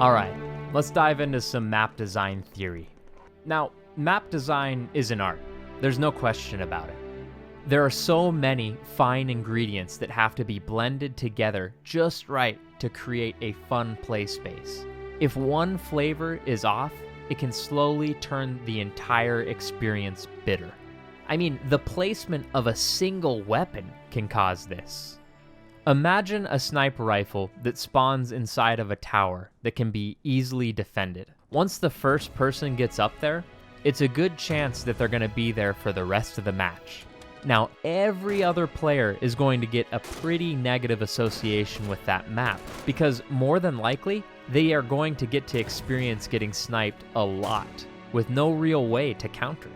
Alright, let's dive into some map design theory. Now, map design is an art. There's no question about it. There are so many fine ingredients that have to be blended together just right to create a fun play space. If one flavor is off, it can slowly turn the entire experience bitter. I mean, the placement of a single weapon can cause this. Imagine a sniper rifle that spawns inside of a tower that can be easily defended. Once the first person gets up there, it's a good chance that they're going to be there for the rest of the match. Now, every other player is going to get a pretty negative association with that map, because more than likely, they are going to get to experience getting sniped a lot, with no real way to counter it.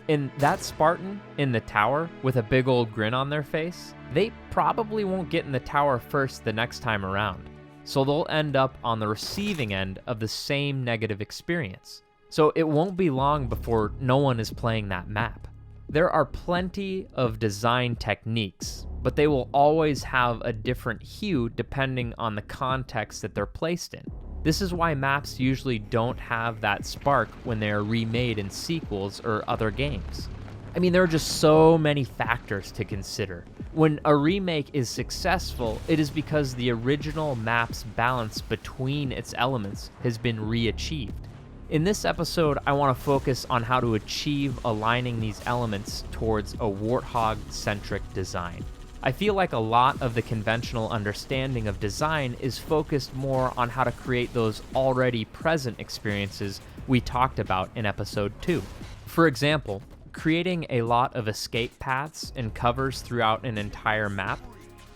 And that Spartan in the tower with a big old grin on their face, they probably won't get in the tower first the next time around, so they'll end up on the receiving end of the same negative experience. So it won't be long before no one is playing that map. There are plenty of design techniques, but they will always have a different hue depending on the context that they're placed in. This is why maps usually don't have that spark when they are remade in sequels or other games. I mean, there are just so many factors to consider. When a remake is successful, it is because the original map's balance between its elements has been re-achieved. In this episode, I want to focus on how to achieve aligning these elements towards a Warthog-centric design. I feel like a lot of the conventional understanding of design is focused more on how to create those already present experiences we talked about in episode 2. For example, creating a lot of escape paths and covers throughout an entire map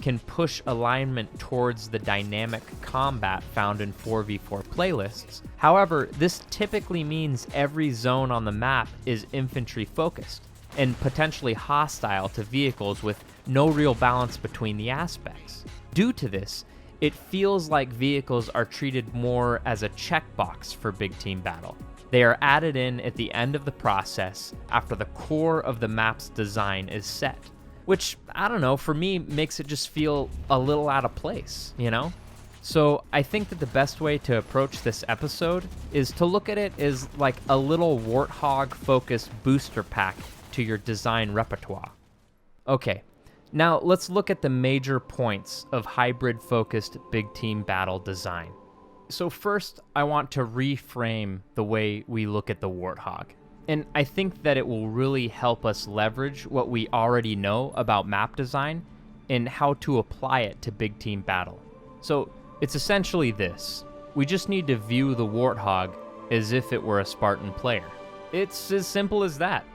can push alignment towards the dynamic combat found in 4v4 playlists. However, this typically means every zone on the map is infantry focused and potentially hostile to vehicles with no real balance between the aspects. Due to this, it feels like vehicles are treated more as a checkbox for big team battle. They are added in at the end of the process after the core of the map's design is set, which, I don't know, for me makes it just feel a little out of place, you know? So I think that the best way to approach this episode is to look at it as like a little Warthog-focused booster pack to your design repertoire. Okay, now let's look at the major points of hybrid-focused big team battle design. So first, I want to reframe the way we look at the Warthog. And I think that it will really help us leverage what we already know about map design and how to apply it to big team battle. So it's essentially this. We just need to view the Warthog as if it were a Spartan player. It's as simple as that.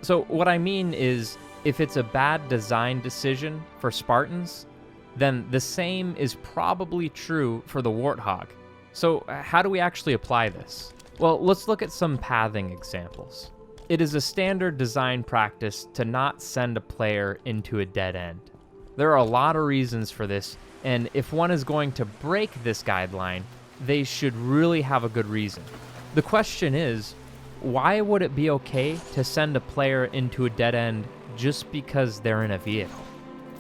So what I mean is, if it's a bad design decision for Spartans, then the same is probably true for the Warthog. So how do we actually apply this? Well, let's look at some pathing examples. It is a standard design practice to not send a player into a dead end. There are a lot of reasons for this, and if one is going to break this guideline, they should really have a good reason. The question is, why would it be okay to send a player into a dead end just because they're in a vehicle?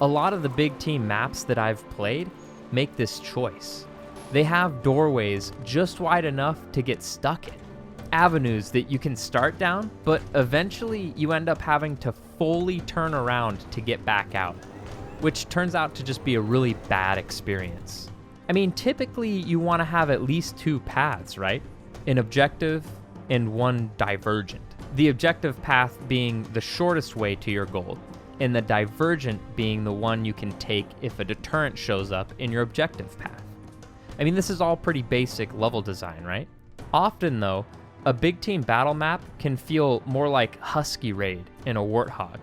A lot of the big team maps that I've played make this choice. They have doorways just wide enough to get stuck in. Avenues that you can start down, but eventually you end up having to fully turn around to get back out, which turns out to just be a really bad experience. I mean, typically you want to have at least 2 paths, right? An objective and one divergent. The objective path being the shortest way to your goal, and the divergent being the one you can take if a deterrent shows up in your objective path. I mean, this is all pretty basic level design, right? Often though, a big team battle map can feel more like Husky Raid in a Warthog.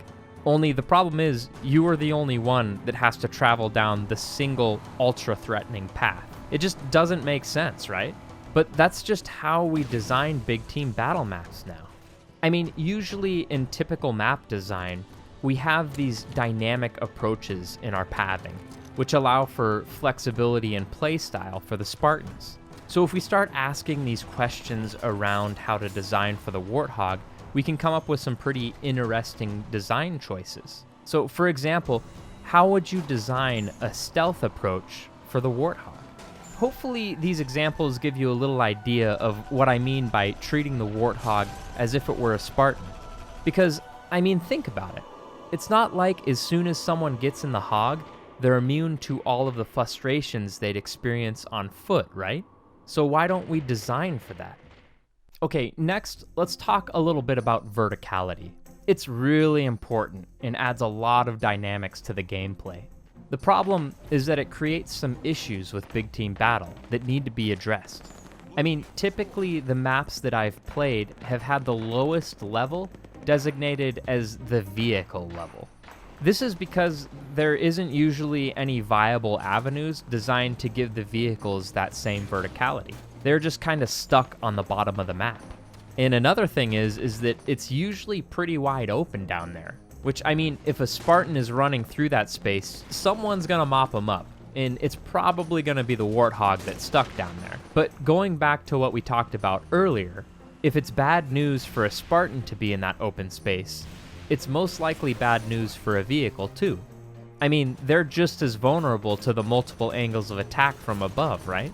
Only the problem is, you are the only one that has to travel down the single ultra-threatening path. It just doesn't make sense, right? But that's just how we design big team battle maps now. I mean, usually in typical map design, we have these dynamic approaches in our pathing, which allow for flexibility and playstyle for the Spartans. So if we start asking these questions around how to design for the Warthog, we can come up with some pretty interesting design choices. So for example, how would you design a stealth approach for the Warthog? Hopefully these examples give you a little idea of what I mean by treating the Warthog as if it were a Spartan. Because, I mean, think about it. It's not like as soon as someone gets in the hog, they're immune to all of the frustrations they'd experience on foot, right? So why don't we design for that? Okay, next, let's talk a little bit about verticality. It's really important and adds a lot of dynamics to the gameplay. The problem is that it creates some issues with big team battle that need to be addressed. I mean, typically the maps that I've played have had the lowest level designated as the vehicle level. This is because there isn't usually any viable avenues designed to give the vehicles that same verticality. They're just kind of stuck on the bottom of the map. And another thing is that it's usually pretty wide open down there. Which, I mean, if a Spartan is running through that space, someone's gonna mop him up. And it's probably gonna be the Warthog that's stuck down there. But going back to what we talked about earlier, if it's bad news for a Spartan to be in that open space, it's most likely bad news for a vehicle too. I mean, they're just as vulnerable to the multiple angles of attack from above, right?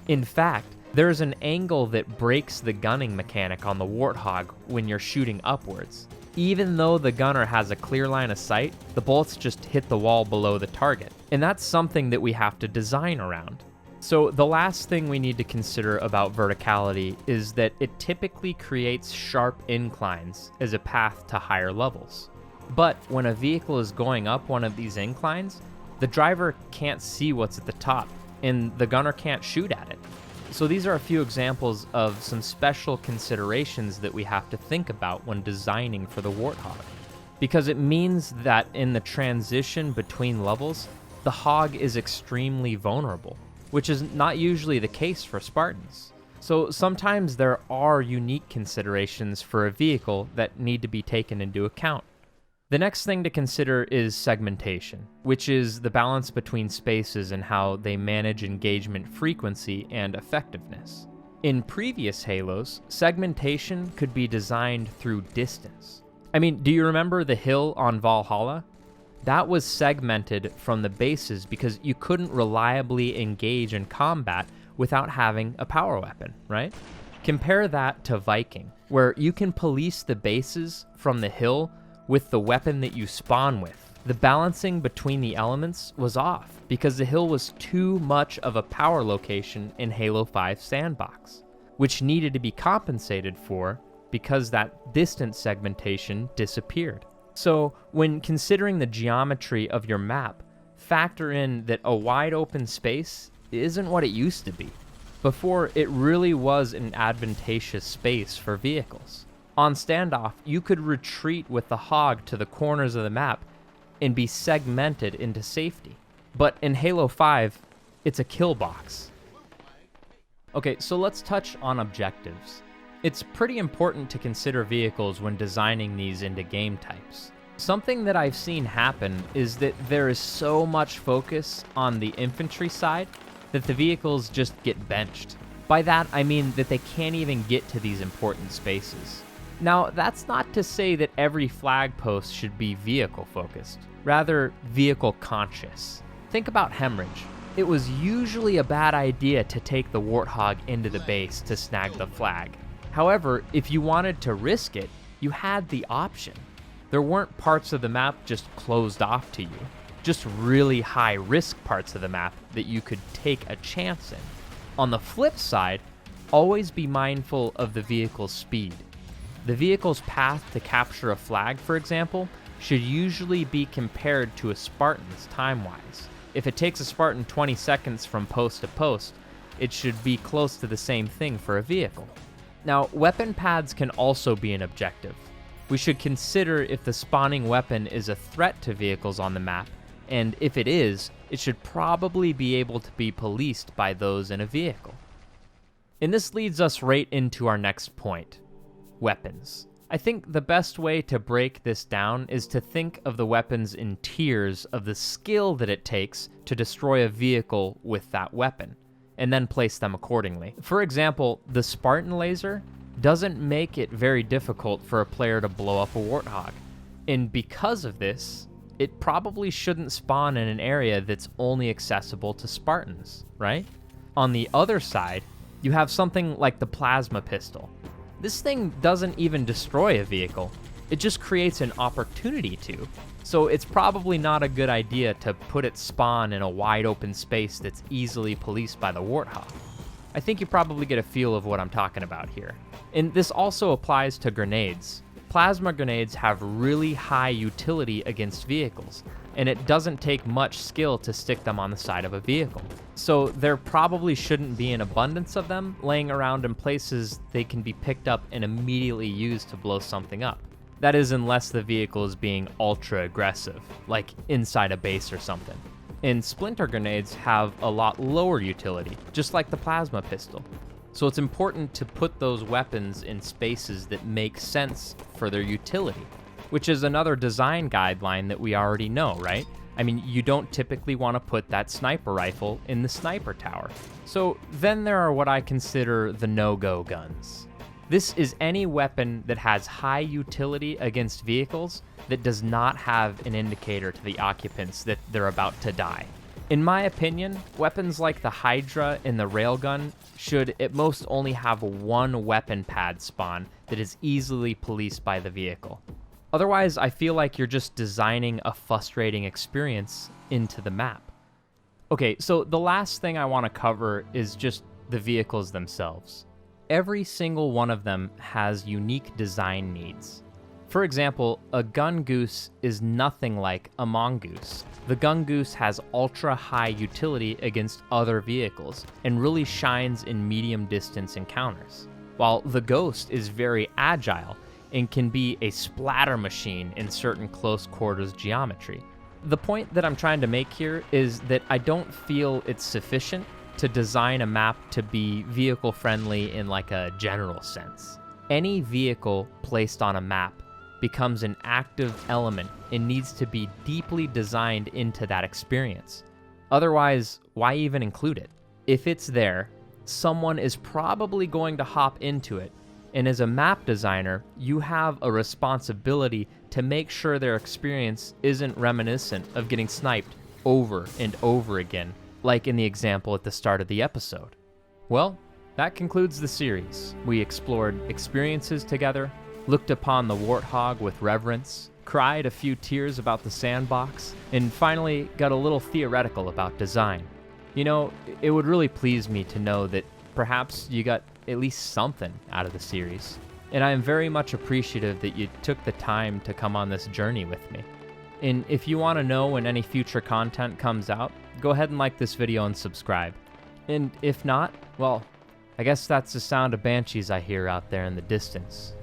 In fact, there's an angle that breaks the gunning mechanic on the Warthog when you're shooting upwards. Even though the gunner has a clear line of sight, the bullets just hit the wall below the target. And that's something that we have to design around. So the last thing we need to consider about verticality is that it typically creates sharp inclines as a path to higher levels. But when a vehicle is going up one of these inclines, the driver can't see what's at the top, and the gunner can't shoot at it. So these are a few examples of some special considerations that we have to think about when designing for the Warthog. Because it means that in the transition between levels, the hog is extremely vulnerable, which is not usually the case for Spartans. So sometimes there are unique considerations for a vehicle that need to be taken into account. The next thing to consider is segmentation, which is the balance between spaces and how they manage engagement frequency and effectiveness. In previous Halos, segmentation could be designed through distance. I mean, do you remember the hill on Valhalla? That was segmented from the bases because you couldn't reliably engage in combat without having a power weapon, right? Compare that to Viking, where you can police the bases from the hill with the weapon that you spawn with. The balancing between the elements was off because the hill was too much of a power location in Halo 5 sandbox, which needed to be compensated for because that distance segmentation disappeared. So when considering the geometry of your map, factor in that a wide open space isn't what it used to be. Before, it really was an advantageous space for vehicles. On standoff, you could retreat with the hog to the corners of the map and be segmented into safety. But in Halo 5, it's a kill box. Okay, so let's touch on objectives. It's pretty important to consider vehicles when designing these into game types. Something that I've seen happen is that there is so much focus on the infantry side that the vehicles just get benched. By that, I mean that they can't even get to these important spaces. Now, that's not to say that every flag post should be vehicle focused, rather vehicle conscious. Think about Hemorrhage. It was usually a bad idea to take the Warthog into the base to snag the flag. However, if you wanted to risk it, you had the option. There weren't parts of the map just closed off to you, just really high risk parts of the map that you could take a chance in. On the flip side, always be mindful of the vehicle's speed. The vehicle's path to capture a flag, for example, should usually be compared to a Spartan's time-wise. If it takes a Spartan 20 seconds from post to post, it should be close to the same thing for a vehicle. Now, weapon pads can also be an objective. We should consider if the spawning weapon is a threat to vehicles on the map, and if it is, it should probably be able to be policed by those in a vehicle. And this leads us right into our next point. Weapons. I think the best way to break this down is to think of the weapons in tiers of the skill that it takes to destroy a vehicle with that weapon, and then place them accordingly. For example, the Spartan laser doesn't make it very difficult for a player to blow up a Warthog, and because of this, it probably shouldn't spawn in an area that's only accessible to Spartans, right? On the other side, you have something like the plasma pistol. This thing doesn't even destroy a vehicle, it just creates an opportunity to. So it's probably not a good idea to put its spawn in a wide open space that's easily policed by the Warthog. I think you probably get a feel of what I'm talking about here. And this also applies to grenades. Plasma grenades have really high utility against vehicles, and it doesn't take much skill to stick them on the side of a vehicle. So there probably shouldn't be an abundance of them laying around in places they can be picked up and immediately used to blow something up. That is, unless the vehicle is being ultra aggressive, like inside a base or something. And splinter grenades have a lot lower utility, just like the plasma pistol. So it's important to put those weapons in spaces that make sense for their utility, which is another design guideline that we already know, right? I mean, you don't typically want to put that sniper rifle in the sniper tower. So then there are what I consider the no-go guns. This is any weapon that has high utility against vehicles that does not have an indicator to the occupants that they're about to die. In my opinion, weapons like the Hydra and the Railgun should at most only have one weapon pad spawn that is easily policed by the vehicle. Otherwise, I feel like you're just designing a frustrating experience into the map. Okay, so the last thing I want to cover is just the vehicles themselves. Every single one of them has unique design needs. For example, a gun goose is nothing like a mongoose. The gun goose has ultra high utility against other vehicles and really shines in medium distance encounters, while the ghost is very agile and can be a splatter machine in certain close quarters geometry. The point that I'm trying to make here is that I don't feel it's sufficient to design a map to be vehicle friendly in like a general sense. Any vehicle placed on a map becomes an active element and needs to be deeply designed into that experience. Otherwise, why even include it? If it's there, someone is probably going to hop into it, and as a map designer, you have a responsibility to make sure their experience isn't reminiscent of getting sniped over and over again, like in the example at the start of the episode. Well, that concludes the series. We explored experiences together, looked upon the Warthog with reverence, cried a few tears about the sandbox, and finally got a little theoretical about design. You know, it would really please me to know that perhaps you got at least something out of the series, and I am very much appreciative that you took the time to come on this journey with me. And if you want to know when any future content comes out, go ahead and like this video and subscribe. And if not, well, I guess that's the sound of banshees I hear out there in the distance.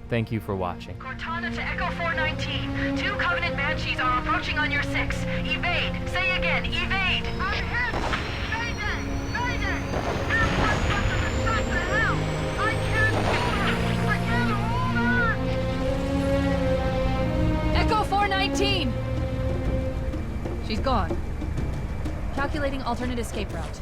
Thank you for watching. Cortana to Echo 419. 2 Covenant Banshees are approaching on your 6. Evade. Say again, evade. I'm hit. Mayday. Mayday. Everyone come to the shot to hell. I can't hold her. I can't hold her. Echo 419! She's gone. Calculating alternate escape route.